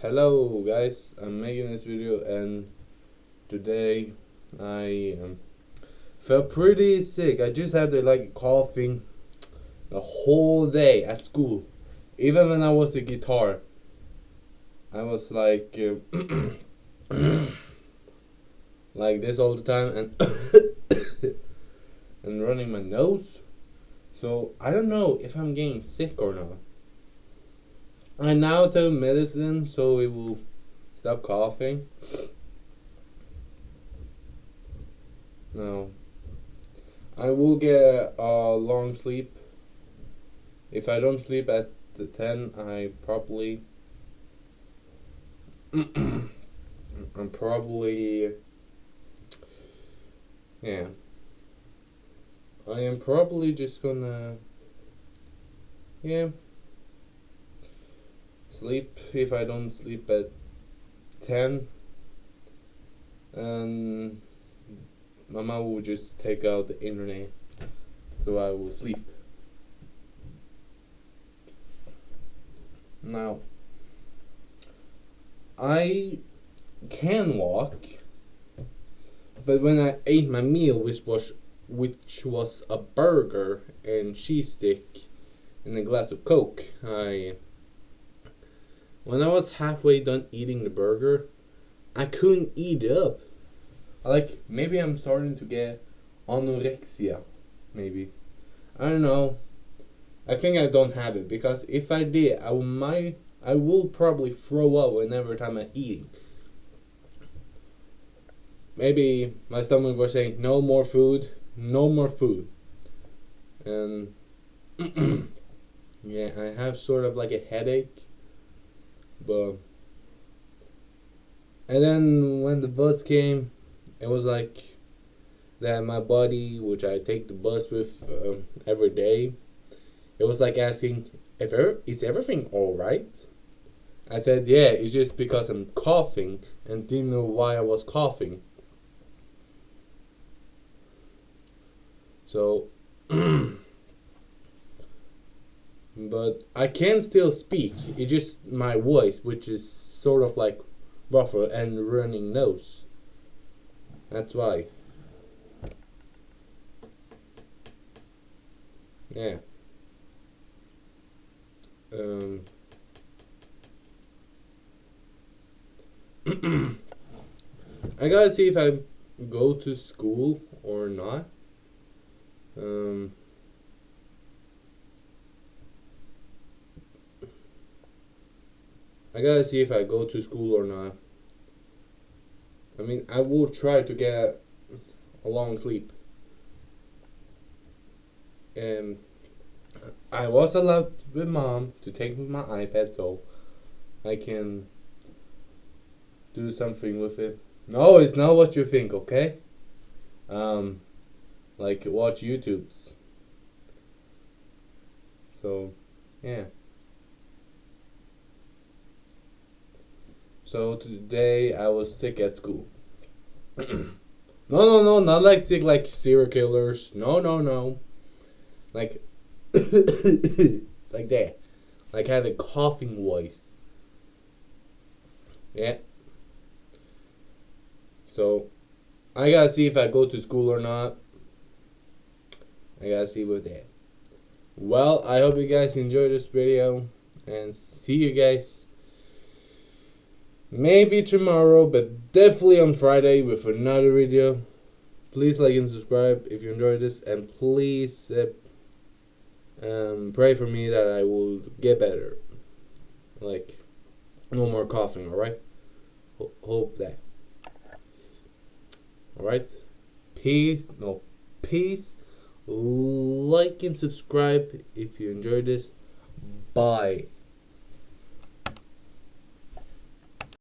Hello guys, I'm making this video and today I felt pretty sick. I just had coughing the whole day at school. Even when I was the guitar, I was like this all the time and and running my nose. So I don't know if I'm getting sick or not. I now take medicine so it will stop coughing. Now, I will get a long sleep. If I don't sleep at the 10, I'm probably, yeah. I am probably just gonna, yeah, sleep if I don't sleep at 10. And my mom will just take out the internet so I will sleep. Now, I can walk, but when I ate my meal, which was a burger and cheese stick and a glass of Coke, when I was halfway done eating the burger, I couldn't eat it up. Maybe I'm starting to get anorexia. Maybe. I don't know. I think I don't have it because if I did, I will probably throw up whenever time I'm eating. Maybe my stomach was saying no more food, no more food. And yeah, I have sort of like a headache. But and then when the bus came, it was like that my buddy, which I take the bus with every day, it was like asking, is everything alright? I said, yeah, it's just because I'm coughing and didn't know why I was coughing. So, but I can still speak. It's just my voice, which is sort of like rougher and running nose. That's why. Yeah. I gotta see if I go to school or not. I gotta see if I go to school or not. I mean, I will try to get a long sleep. And I was allowed with mom to take my iPad so I can do something with it. No, it's not what you think, okay? Like watch YouTubes. So, yeah. So today I was sick at school. No, not like sick like serial killers. No. Like, like that. Like I have a coughing voice. Yeah. So, I gotta see if I go to school or not. I gotta see with that. Well, I hope you guys enjoyed this video. And see you guys maybe tomorrow, but definitely on Friday with another video. Please like and subscribe if you enjoyed this. And please pray for me that I will get better. Like, no more coughing, alright? Hope that. Alright? Peace. Like and subscribe if you enjoyed this. Bye.